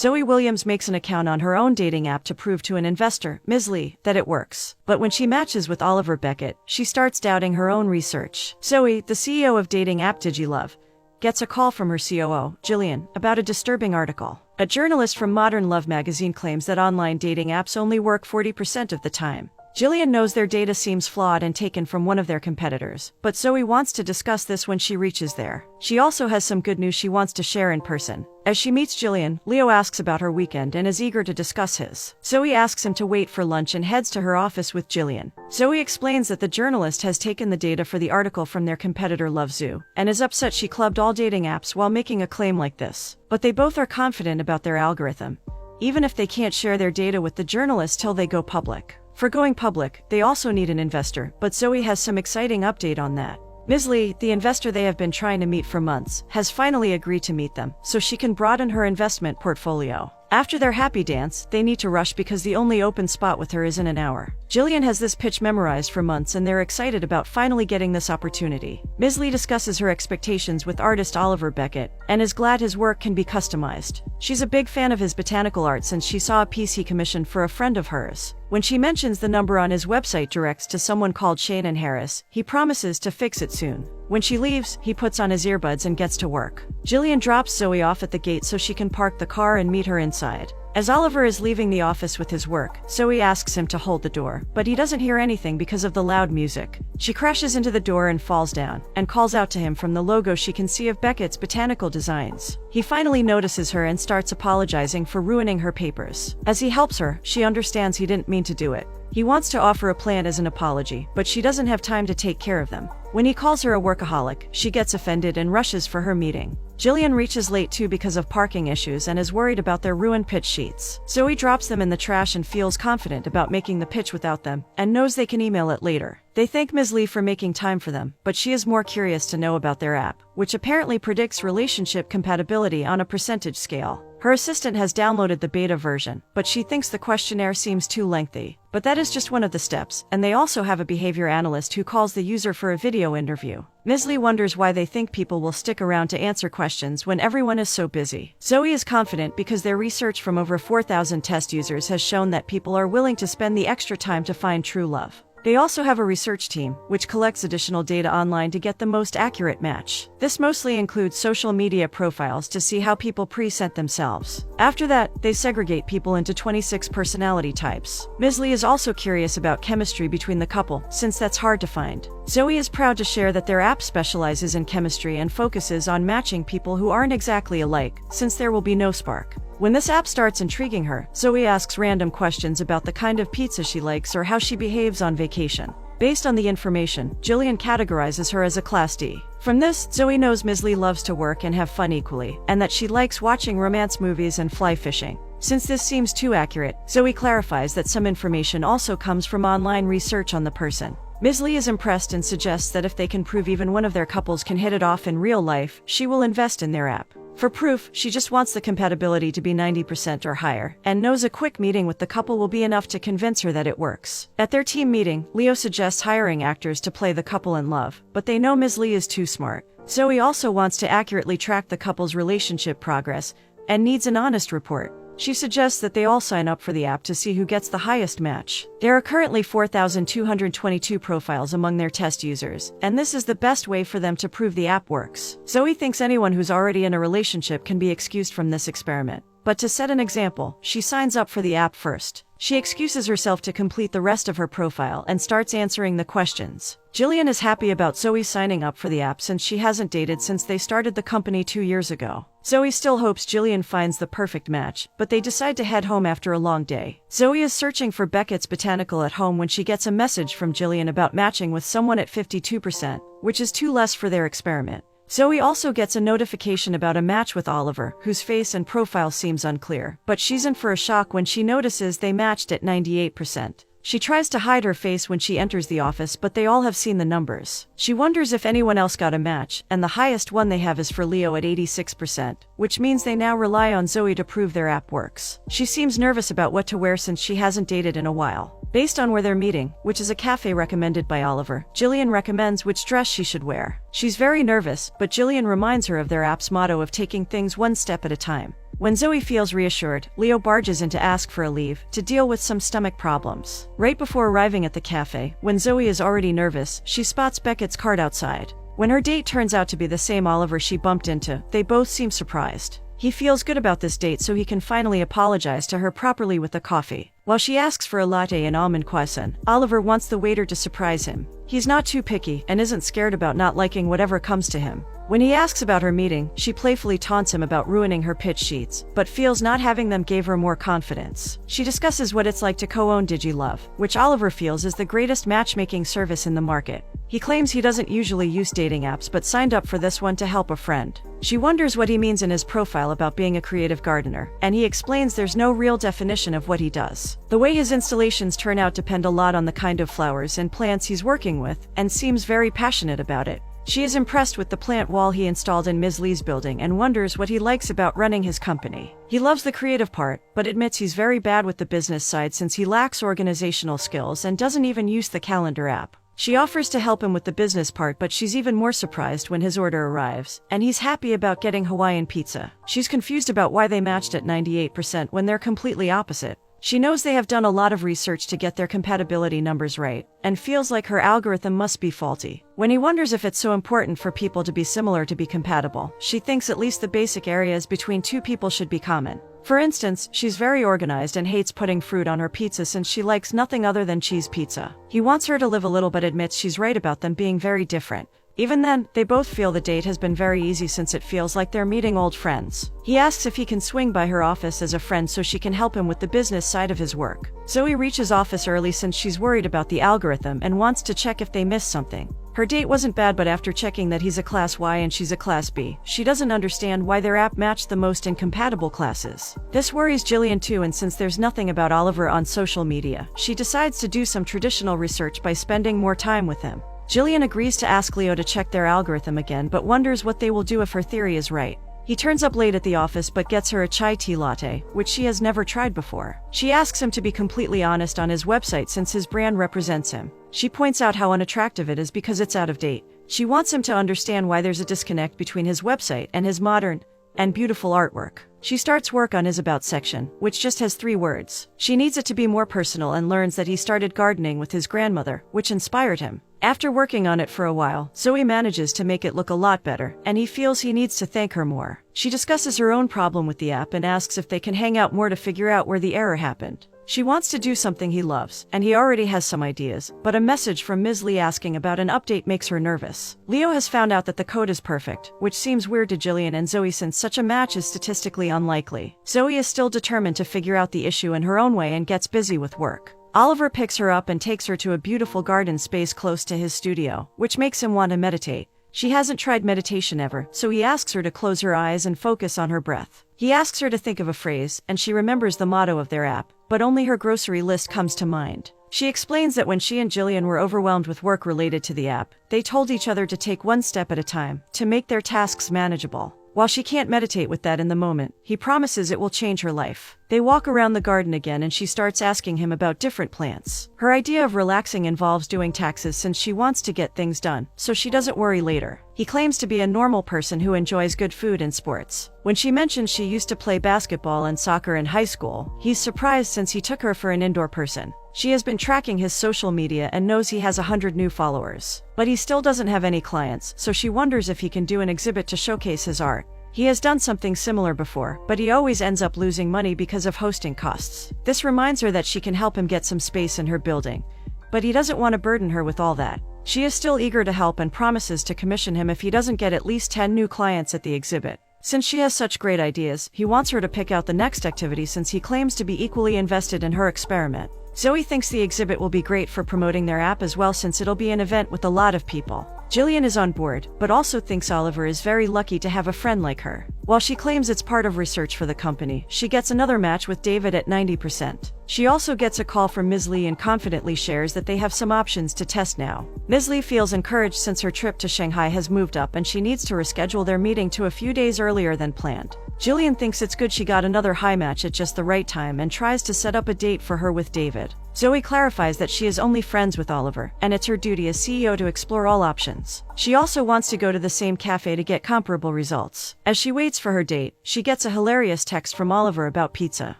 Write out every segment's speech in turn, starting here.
Zoe Williams makes an account on her own dating app to prove to an investor, Ms. Lee, that it works. But when she matches with Oliver Beckett, she starts doubting her own research. Zoe, the CEO of dating app DigiLove, gets a call from her COO, Jillian, about a disturbing article. A journalist from Modern Love magazine claims that online dating apps only work 40% of the time. Jillian knows their data seems flawed and taken from one of their competitors, but Zoe wants to discuss this when she reaches there. She also has some good news she wants to share in person. As she meets Jillian, Leo asks about her weekend and is eager to discuss his. Zoe asks him to wait for lunch and heads to her office with Jillian. Zoe explains that the journalist has taken the data for the article from their competitor LoveZoo, and is upset she clubbed all dating apps while making a claim like this. But they both are confident about their algorithm, even if they can't share their data with the journalist till they go public. For going public, they also need an investor, but Zoe has some exciting update on that. Ms. Lee, the investor they have been trying to meet for months, has finally agreed to meet them, so she can broaden her investment portfolio. After their happy dance, they need to rush because the only open spot with her is in an hour. Jillian has this pitch memorized for months and they're excited about finally getting this opportunity. Ms. Lee discusses her expectations with artist Oliver Beckett, and is glad his work can be customized. She's a big fan of his botanical art since she saw a piece he commissioned for a friend of hers. When she mentions the number on his website directs to someone called Shannon Harris, he promises to fix it soon. When she leaves, he puts on his earbuds and gets to work. Jillian drops Zoe off at the gate so she can park the car and meet her inside. As Oliver is leaving the office with his work, Zoe asks him to hold the door, but he doesn't hear anything because of the loud music. She crashes into the door and falls down, and calls out to him from the logo she can see of Beckett's botanical designs. He finally notices her and starts apologizing for ruining her papers. As he helps her, she understands he didn't mean to do it. He wants to offer a plan as an apology, but she doesn't have time to take care of them. When he calls her a workaholic, she gets offended and rushes for her meeting. Jillian reaches late too because of parking issues and is worried about their ruined pitch sheets. Zoe drops them in the trash and feels confident about making the pitch without them, and knows they can email it later. They thank Ms. Lee for making time for them, but she is more curious to know about their app, which apparently predicts relationship compatibility on a percentage scale. Her assistant has downloaded the beta version, but she thinks the questionnaire seems too lengthy. But that is just one of the steps, and they also have a behavior analyst who calls the user for a video interview. Ms. Lee wonders why they think people will stick around to answer questions when everyone is so busy. Zoe is confident because their research from over 4,000 test users has shown that people are willing to spend the extra time to find true love. They also have a research team, which collects additional data online to get the most accurate match. This mostly includes social media profiles to see how people present themselves. After that, they segregate people into 26 personality types. Ms. Lee is also curious about chemistry between the couple, since that's hard to find. Zoe is proud to share that their app specializes in chemistry and focuses on matching people who aren't exactly alike, since there will be no spark. When this app starts intriguing her, Zoe asks random questions about the kind of pizza she likes or how she behaves on vacation. Based on the information, Jillian categorizes her as a Class D. From this, Zoe knows Ms. Lee loves to work and have fun equally, and that she likes watching romance movies and fly fishing. Since this seems too accurate, Zoe clarifies that some information also comes from online research on the person. Ms. Lee is impressed and suggests that if they can prove even one of their couples can hit it off in real life, she will invest in their app. For proof, she just wants the compatibility to be 90% or higher, and knows a quick meeting with the couple will be enough to convince her that it works. At their team meeting, Leo suggests hiring actors to play the couple in love, but they know Ms. Lee is too smart. Zoe also wants to accurately track the couple's relationship progress, and needs an honest report. She suggests that they all sign up for the app to see who gets the highest match. There are currently 4,222 profiles among their test users, and this is the best way for them to prove the app works. Zoe thinks anyone who's already in a relationship can be excused from this experiment. But to set an example, she signs up for the app first. She excuses herself to complete the rest of her profile and starts answering the questions. Jillian is happy about Zoe signing up for the app since she hasn't dated since they started the company 2 years ago. Zoe still hopes Jillian finds the perfect match, but they decide to head home after a long day. Zoe is searching for Beckett's botanical at home when she gets a message from Jillian about matching with someone at 52%, which is too less for their experiment. Zoe also gets a notification about a match with Oliver, whose face and profile seems unclear, but she's in for a shock when she notices they matched at 98%. She tries to hide her face when she enters the office, but they all have seen the numbers. She wonders if anyone else got a match, and the highest one they have is for Leo at 86%, which means they now rely on Zoe to prove their app works. She seems nervous about what to wear since she hasn't dated in a while. Based on where they're meeting, which is a cafe recommended by Oliver, Jillian recommends which dress she should wear. She's very nervous, but Jillian reminds her of their app's motto of taking things one step at a time. When Zoe feels reassured, Leo barges in to ask for a leave to deal with some stomach problems. Right before arriving at the cafe, when Zoe is already nervous, she spots Beckett's cart outside. When her date turns out to be the same Oliver she bumped into, they both seem surprised. He feels good about this date so he can finally apologize to her properly with the coffee. While she asks for a latte and almond croissant, Oliver wants the waiter to surprise him. He's not too picky and isn't scared about not liking whatever comes to him. When he asks about her meeting, she playfully taunts him about ruining her pitch sheets, but feels not having them gave her more confidence. She discusses what it's like to co-own DigiLove, which Oliver feels is the greatest matchmaking service in the market. He claims he doesn't usually use dating apps but signed up for this one to help a friend. She wonders what he means in his profile about being a creative gardener, and he explains there's no real definition of what he does. The way his installations turn out depend a lot on the kind of flowers and plants he's working with, and seems very passionate about it. She is impressed with the plant wall he installed in Ms. Lee's building and wonders what he likes about running his company. He loves the creative part, but admits he's very bad with the business side since he lacks organizational skills and doesn't even use the calendar app. She offers to help him with the business part, but she's even more surprised when his order arrives, and he's happy about getting Hawaiian pizza. She's confused about why they matched at 98% when they're completely opposite. She knows they have done a lot of research to get their compatibility numbers right, and feels like her algorithm must be faulty. When he wonders if it's so important for people to be similar to be compatible, she thinks at least the basic areas between two people should be common. For instance, she's very organized and hates putting fruit on her pizza since she likes nothing other than cheese pizza. He wants her to live a little but admits she's right about them being very different. Even then, they both feel the date has been very easy since it feels like they're meeting old friends. He asks if he can swing by her office as a friend so she can help him with the business side of his work. Zoe reaches office early since she's worried about the algorithm and wants to check if they missed something. Her date wasn't bad, but after checking that he's a class Y and she's a class B, she doesn't understand why their app matched the most incompatible classes. This worries Jillian too, and since there's nothing about Oliver on social media, she decides to do some traditional research by spending more time with him. Jillian agrees to ask Leo to check their algorithm again but wonders what they will do if her theory is right. He turns up late at the office but gets her a chai tea latte, which she has never tried before. She asks him to be completely honest on his website since his brand represents him. She points out how unattractive it is because it's out of date. She wants him to understand why there's a disconnect between his website and his modern and beautiful artwork. She starts work on his About section, which just has 3 words. She needs it to be more personal and learns that he started gardening with his grandmother, which inspired him. After working on it for a while, Zoe manages to make it look a lot better, and he feels he needs to thank her more. She discusses her own problem with the app and asks if they can hang out more to figure out where the error happened. She wants to do something he loves, and he already has some ideas, but a message from Ms. Lee asking about an update makes her nervous. Leo has found out that the code is perfect, which seems weird to Jillian and Zoe since such a match is statistically unlikely. Zoe is still determined to figure out the issue in her own way and gets busy with work. Oliver picks her up and takes her to a beautiful garden space close to his studio, which makes him want to meditate. She hasn't tried meditation ever, so he asks her to close her eyes and focus on her breath. He asks her to think of a phrase, and she remembers the motto of their app, but only her grocery list comes to mind. She explains that when she and Jillian were overwhelmed with work related to the app, they told each other to take one step at a time, to make their tasks manageable. While she can't meditate with that in the moment, he promises it will change her life. They walk around the garden again and she starts asking him about different plants. Her idea of relaxing involves doing taxes since she wants to get things done, so she doesn't worry later. He claims to be a normal person who enjoys good food and sports. When she mentions she used to play basketball and soccer in high school, he's surprised since he took her for an indoor person. She has been tracking his social media and knows he has 100 new followers. But he still doesn't have any clients, so she wonders if he can do an exhibit to showcase his art. He has done something similar before, but he always ends up losing money because of hosting costs. This reminds her that she can help him get some space in her building, but he doesn't want to burden her with all that. She is still eager to help and promises to commission him if he doesn't get at least 10 new clients at the exhibit. Since she has such great ideas, he wants her to pick out the next activity since he claims to be equally invested in her experiment. Zoe thinks the exhibit will be great for promoting their app as well since it'll be an event with a lot of people. Jillian is on board, but also thinks Oliver is very lucky to have a friend like her. While she claims it's part of research for the company, she gets another match with David at 90%. She also gets a call from Ms. Lee and confidently shares that they have some options to test now. Ms. Lee feels encouraged since her trip to Shanghai has moved up and she needs to reschedule their meeting to a few days earlier than planned. Jillian thinks it's good she got another high match at just the right time and tries to set up a date for her with David. Zoe clarifies that she is only friends with Oliver, and it's her duty as CEO to explore all options. She also wants to go to the same cafe to get comparable results. As she waits for her date, she gets a hilarious text from Oliver about pizza.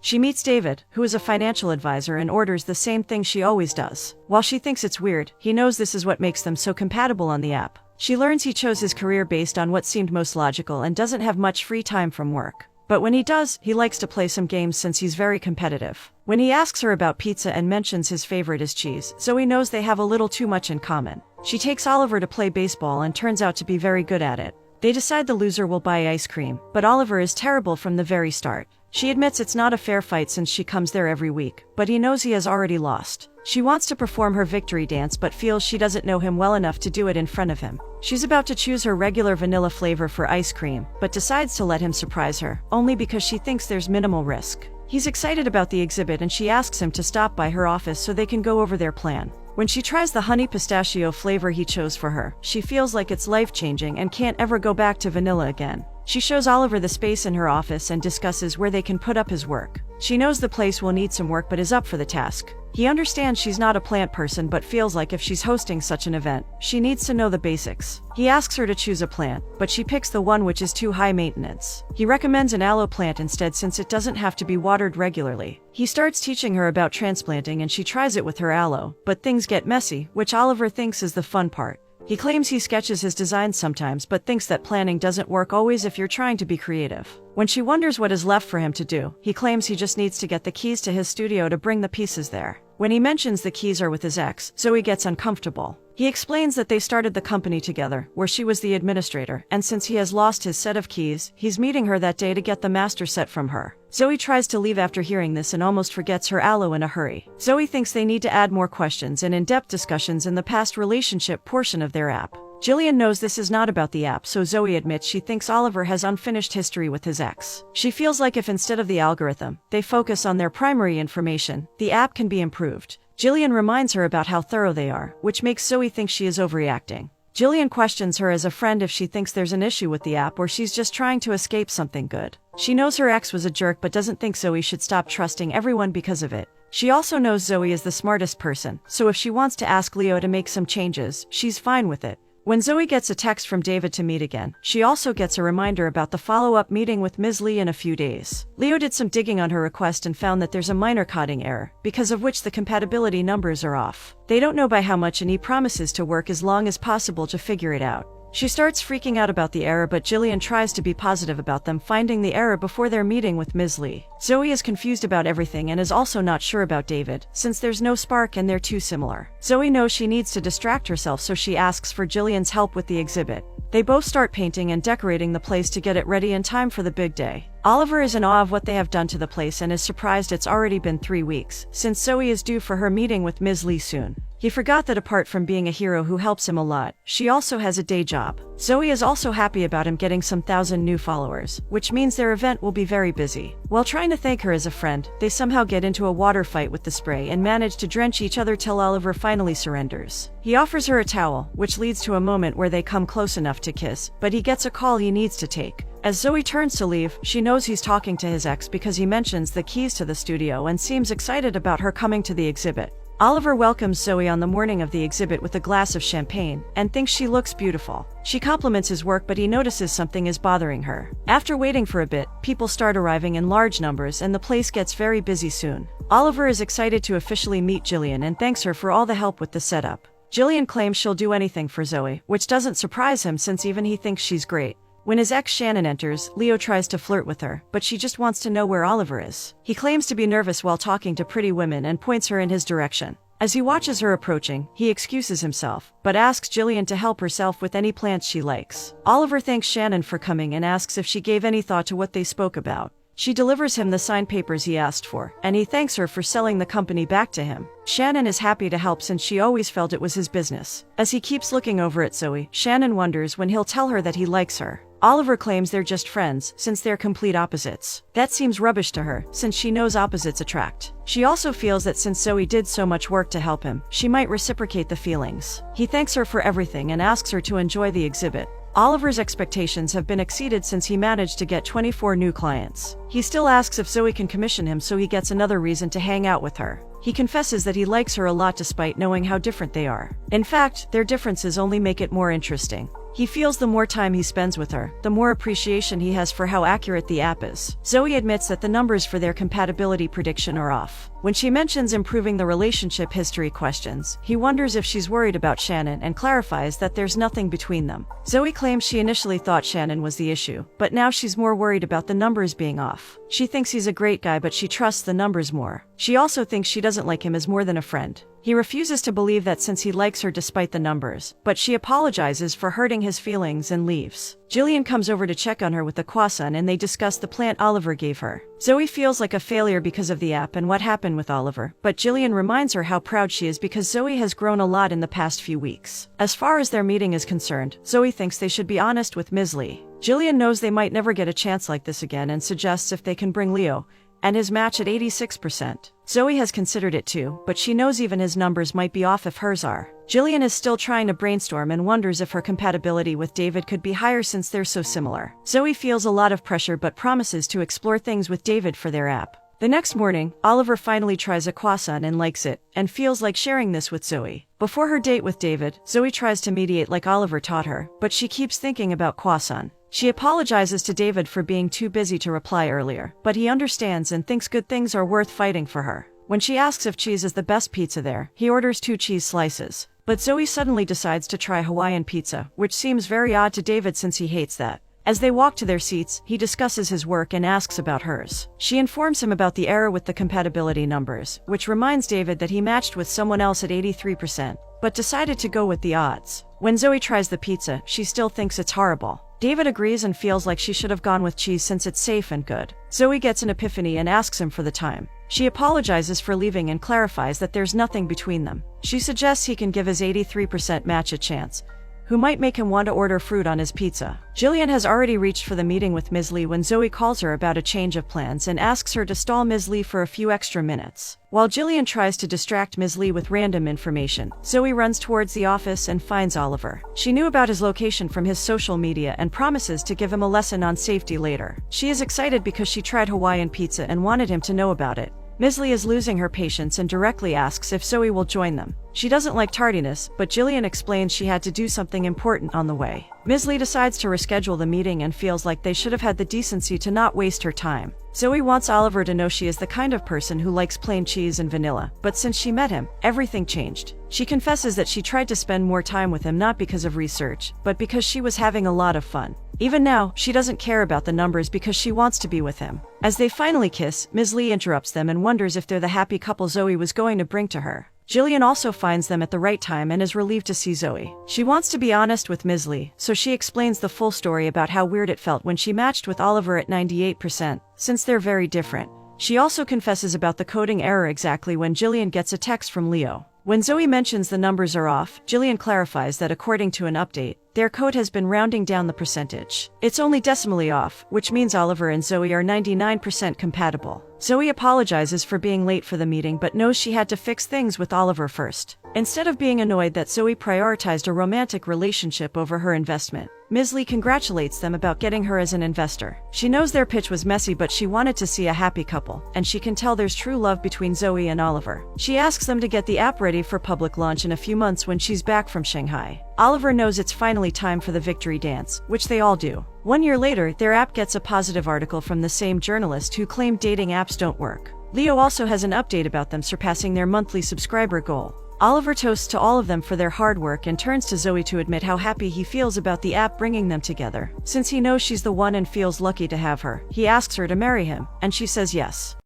She meets David, who is a financial advisor, and orders the same thing she always does. While she thinks it's weird, he knows this is what makes them so compatible on the app. She learns he chose his career based on what seemed most logical and doesn't have much free time from work. But when he does, he likes to play some games since he's very competitive. When he asks her about pizza and mentions his favorite is cheese, Zoe knows they have a little too much in common. She takes Oliver to play baseball and turns out to be very good at it. They decide the loser will buy ice cream, but Oliver is terrible from the very start. She admits it's not a fair fight since she comes there every week, but he knows he has already lost. She wants to perform her victory dance but feels she doesn't know him well enough to do it in front of him. She's about to choose her regular vanilla flavor for ice cream, but decides to let him surprise her, only because she thinks there's minimal risk. He's excited about the exhibit and she asks him to stop by her office so they can go over their plan. When she tries the honey pistachio flavor he chose for her, she feels like it's life-changing and can't ever go back to vanilla again. She shows Oliver the space in her office and discusses where they can put up his work. She knows the place will need some work but is up for the task. He understands she's not a plant person but feels like if she's hosting such an event, she needs to know the basics. He asks her to choose a plant, but she picks the one which is too high maintenance. He recommends an aloe plant instead since it doesn't have to be watered regularly. He starts teaching her about transplanting and she tries it with her aloe, but things get messy, which Oliver thinks is the fun part. He claims he sketches his designs sometimes but thinks that planning doesn't work always if you're trying to be creative. When she wonders what is left for him to do, he claims he just needs to get the keys to his studio to bring the pieces there. When he mentions the keys are with his ex, Zoe gets uncomfortable. He explains that they started the company together, where she was the administrator, and since he has lost his set of keys, he's meeting her that day to get the master set from her. Zoe tries to leave after hearing this and almost forgets her aloe in a hurry. Zoe thinks they need to add more questions and in-depth discussions in the past relationship portion of their app. Jillian knows this is not about the app, so Zoe admits she thinks Oliver has unfinished history with his ex. She feels like if instead of the algorithm, they focus on their primary information, the app can be improved. Jillian reminds her about how thorough they are, which makes Zoe think she is overreacting. Jillian questions her as a friend if she thinks there's an issue with the app or she's just trying to escape something good. She knows her ex was a jerk but doesn't think Zoe should stop trusting everyone because of it. She also knows Zoe is the smartest person, so if she wants to ask Leo to make some changes, she's fine with it. When Zoe gets a text from David to meet again, she also gets a reminder about the follow-up meeting with Ms. Lee in a few days. Leo did some digging on her request and found that there's a minor coding error, because of which the compatibility numbers are off. They don't know by how much and he promises to work as long as possible to figure it out. She starts freaking out about the error but Jillian tries to be positive about them finding the error before their meeting with Ms. Lee. Zoe is confused about everything and is also not sure about David, since there's no spark and they're too similar. Zoe knows she needs to distract herself so she asks for Jillian's help with the exhibit. They both start painting and decorating the place to get it ready in time for the big day. Oliver is in awe of what they have done to the place and is surprised it's already been 3 weeks, since Zoe is due for her meeting with Ms. Lee soon. He forgot that apart from being a hero who helps him a lot, she also has a day job. Zoe is also happy about him getting some 1,000 new followers, which means their event will be very busy. While trying to thank her as a friend, they somehow get into a water fight with the spray and manage to drench each other till Oliver finally surrenders. He offers her a towel, which leads to a moment where they come close enough to kiss, but he gets a call he needs to take. As Zoe turns to leave, she knows he's talking to his ex because he mentions the keys to the studio and seems excited about her coming to the exhibit. Oliver welcomes Zoe on the morning of the exhibit with a glass of champagne and thinks she looks beautiful. She compliments his work but he notices something is bothering her. After waiting for a bit, people start arriving in large numbers and the place gets very busy soon. Oliver is excited to officially meet Jillian and thanks her for all the help with the setup. Jillian claims she'll do anything for Zoe, which doesn't surprise him since even he thinks she's great. When his ex Shannon enters, Leo tries to flirt with her, but she just wants to know where Oliver is. He claims to be nervous while talking to pretty women and points her in his direction. As he watches her approaching, he excuses himself, but asks Jillian to help herself with any plants she likes. Oliver thanks Shannon for coming and asks if she gave any thought to what they spoke about. She delivers him the signed papers he asked for, and he thanks her for selling the company back to him. Shannon is happy to help since she always felt it was his business. As he keeps looking over at Zoe, Shannon wonders when he'll tell her that he likes her. Oliver claims they're just friends, since they're complete opposites. That seems rubbish to her, since she knows opposites attract. She also feels that since Zoe did so much work to help him, she might reciprocate the feelings. He thanks her for everything and asks her to enjoy the exhibit. Oliver's expectations have been exceeded since he managed to get 24 new clients. He still asks if Zoe can commission him so he gets another reason to hang out with her. He confesses that he likes her a lot despite knowing how different they are. In fact, their differences only make it more interesting. He feels the more time he spends with her, the more appreciation he has for how accurate the app is. Zoe admits that the numbers for their compatibility prediction are off. When she mentions improving the relationship history questions, he wonders if she's worried about Shannon and clarifies that there's nothing between them. Zoe claims she initially thought Shannon was the issue, but now she's more worried about the numbers being off. She thinks he's a great guy, but she trusts the numbers more. She also thinks she doesn't like him as more than a friend. He refuses to believe that since he likes her despite the numbers, but she apologizes for hurting his feelings and leaves. Jillian comes over to check on her with the croissant and they discuss the plant Oliver gave her. Zoe feels like a failure because of the app and what happened with Oliver, but Jillian reminds her how proud she is because Zoe has grown a lot in the past few weeks. As far as their meeting is concerned, Zoe thinks they should be honest with Ms. Lee. Jillian knows they might never get a chance like this again and suggests if they can bring Leo and his match at 86%. Zoe has considered it too, but she knows even his numbers might be off if hers are. Jillian is still trying to brainstorm and wonders if her compatibility with David could be higher since they're so similar. Zoe feels a lot of pressure but promises to explore things with David for their app. The next morning, Oliver finally tries a croissant and likes it, and feels like sharing this with Zoe. Before her date with David, Zoe tries to mediate like Oliver taught her, but she keeps thinking about croissant. She apologizes to David for being too busy to reply earlier, but he understands and thinks good things are worth fighting for her. When she asks if cheese is the best pizza there, he orders 2 cheese slices. But Zoe suddenly decides to try Hawaiian pizza, which seems very odd to David since he hates that. As they walk to their seats, he discusses his work and asks about hers. She informs him about the error with the compatibility numbers, which reminds David that he matched with someone else at 83%, but decided to go with the odds. When Zoe tries the pizza, she still thinks it's horrible. David agrees and feels like she should have gone with cheese since it's safe and good. Zoe gets an epiphany and asks him for the time. She apologizes for leaving and clarifies that there's nothing between them. She suggests he can give his 83% match a chance, who might make him want to order fruit on his pizza. Jillian has already reached for the meeting with Ms. Lee when Zoe calls her about a change of plans and asks her to stall Ms. Lee for a few extra minutes. While Jillian tries to distract Ms. Lee with random information, Zoe runs towards the office and finds Oliver. She knew about his location from his social media and promises to give him a lesson on safety later. She is excited because she tried Hawaiian pizza and wanted him to know about it. Ms. Lee is losing her patience and directly asks if Zoe will join them. She doesn't like tardiness, but Jillian explains she had to do something important on the way. Ms. Lee decides to reschedule the meeting and feels like they should have had the decency to not waste her time. Zoe wants Oliver to know she is the kind of person who likes plain cheese and vanilla, but since she met him, everything changed. She confesses that she tried to spend more time with him not because of research, but because she was having a lot of fun. Even now, she doesn't care about the numbers because she wants to be with him. As they finally kiss, Ms. Lee interrupts them and wonders if they're the happy couple Zoe was going to bring to her. Jillian also finds them at the right time and is relieved to see Zoe. She wants to be honest with Ms. Lee, so she explains the full story about how weird it felt when she matched with Oliver at 98%, since they're very different. She also confesses about the coding error exactly when Jillian gets a text from Leo. When Zoe mentions the numbers are off, Jillian clarifies that according to an update, their code has been rounding down the percentage. It's only decimally off, which means Oliver and Zoe are 99% compatible. Zoe apologizes for being late for the meeting but knows she had to fix things with Oliver first. Instead of being annoyed that Zoe prioritized a romantic relationship over her investment, Ms. Lee congratulates them about getting her as an investor. She knows their pitch was messy but she wanted to see a happy couple, and she can tell there's true love between Zoe and Oliver. She asks them to get the app ready for public launch in a few months when she's back from Shanghai. Oliver knows it's finally time for the victory dance, which they all do. 1 year later, their app gets a positive article from the same journalist who claimed dating apps don't work. Leo also has an update about them surpassing their monthly subscriber goal. Oliver toasts to all of them for their hard work and turns to Zoe to admit how happy he feels about the app bringing them together. Since he knows she's the one and feels lucky to have her, he asks her to marry him, and she says yes.